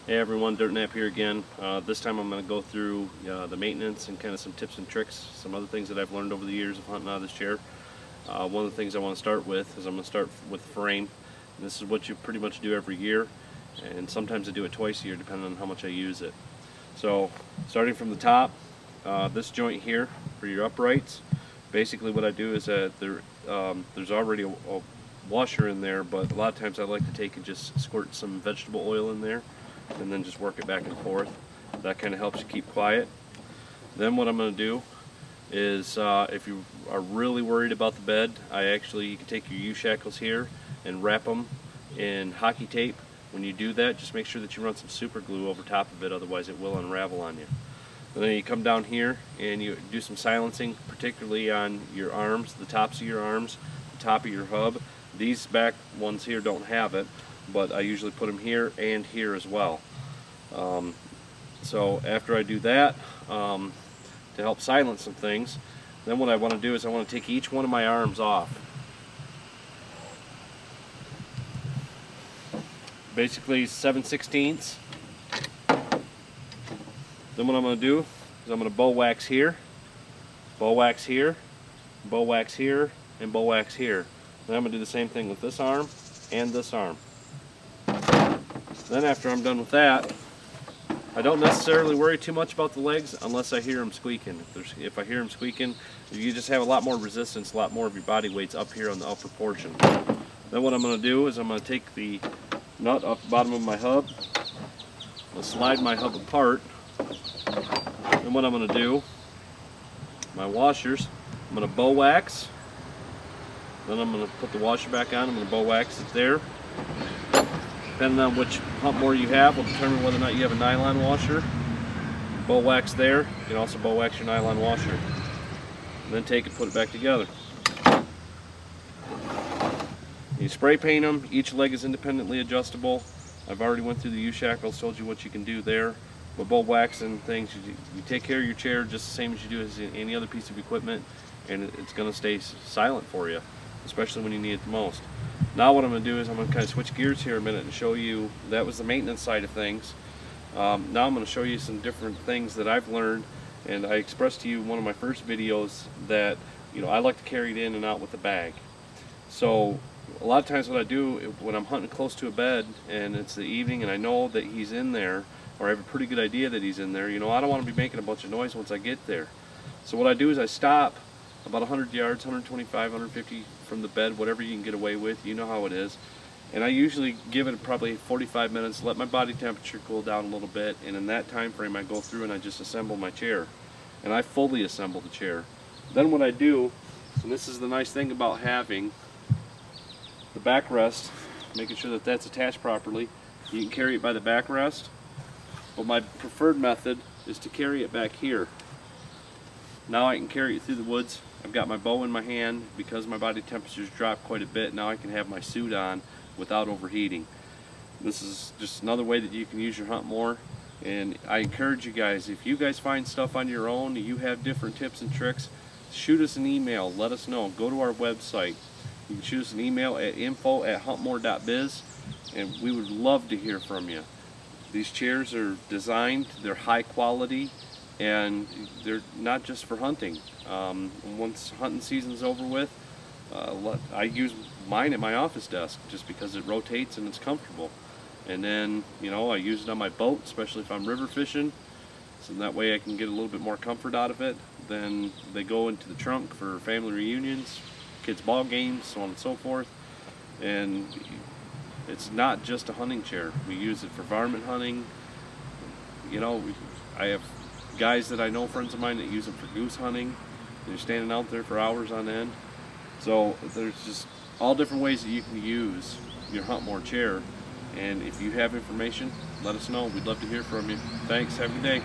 Hey everyone, Dirt Nap here again. This time I'm going to go through the maintenance and kind of some tips and tricks, some other things that I've learned over the years of hunting out of this chair. One of the things I want to start with is I'm going to start with frame. And this is what you pretty much do every year, and sometimes I do it twice a year depending on how much I use it. So starting from the top, this joint here for your uprights, basically what I do is that there's already a washer in there, but a lot of times I like to take and just squirt some vegetable oil in there and then just work it back and forth. That kind of helps you keep quiet. Then what I'm going to do is if you are really worried about the bed, you can take your U-shackles here and wrap them in hockey tape. When you do that, just make sure that you run some super glue over top of it, otherwise it will unravel on you. And then you come down here and you do some silencing, particularly on your arms, the tops of your arms, the top of your hub. These back ones here don't have it, but I usually put them here and here as well. So after I do that, to help silence some things, then what I want to do is I want to take each one of my arms off. Basically 7/16. Then what I'm going to do is I'm going to bow wax here, bow wax here, bow wax here, and bow wax here. Then I'm going to do the same thing with this arm and this arm. Then after I'm done with that, I don't necessarily worry too much about the legs unless I hear them squeaking. If I hear them squeaking, you just have a lot more resistance, a lot more of your body weight's up here on the upper portion. Then what I'm going to do is I'm going to take the nut off the bottom of my hub, I'll slide my hub apart, and what I'm going to do, my washers, I'm going to bow wax, then I'm going to put the washer back on, I'm going to bow wax it there. Depending on which Huntmore you have will determine whether or not you have a nylon washer. Bow wax there, you can also bow wax your nylon washer. And then take it, put it back together. You spray paint them, each leg is independently adjustable. I've already went through the U-shackles, told you what you can do there. But bow wax and things, you take care of your chair just the same as you do as any other piece of equipment, and it's going to stay silent for you, especially when you need it the most. Now what I'm going to do is I'm going to kind of switch gears here a minute and show you, that was the maintenance side of things. Now I'm going to show you some different things that I've learned, and I expressed to you in one of my first videos that I like to carry it in and out with a bag. So a lot of times what I do when I'm hunting close to a bed and it's the evening and I know that he's in there, or I have a pretty good idea that he's in there, I don't want to be making a bunch of noise once I get there. So what I do is I stop about 100 yards, 125, 150 from the bed, whatever you can get away with, you know how it is. And I usually give it probably 45 minutes, let my body temperature cool down a little bit, and in that time frame I go through and I just assemble my chair. And I fully assemble the chair. Then what I do, and this is the nice thing about having the backrest, making sure that that's attached properly, you can carry it by the backrest, but my preferred method is to carry it back here. Now I can carry it through the woods. I've got my bow in my hand. Because my body temperature's dropped quite a bit, now I can have my suit on without overheating. This is just another way that you can use your Huntmore, and I encourage you guys, if you guys find stuff on your own, you have different tips and tricks, shoot us an email, let us know. Go to our website. You can shoot us an email at info@huntmore.biz, and we would love to hear from you. These chairs are designed, they're high quality, and they're not just for hunting. Once hunting season's over with, I use mine at my office desk just because it rotates and it's comfortable. And then, I use it on my boat, especially if I'm river fishing, so that way I can get a little bit more comfort out of it. Then they go into the trunk for family reunions, kids' ball games, so on and so forth. And it's not just a hunting chair. We use it for varmint hunting. I have guys that I know, friends of mine, that use it for goose hunting. They're standing out there for hours on end. So there's just all different ways that you can use your Huntmore chair. And if you have information, let us know. We'd love to hear from you. Thanks. Have a good day.